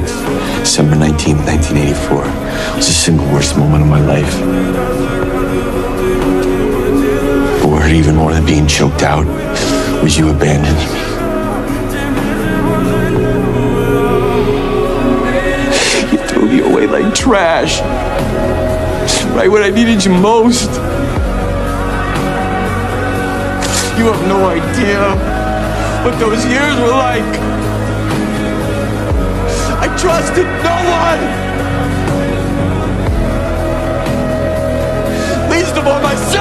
God, December 1984 was the single worst moment of my life. But what hurt even more than being choked out was you abandoning me. You threw me away like trash, right when I needed you most. You have no idea what those years were like. I trusted no one, least of all myself.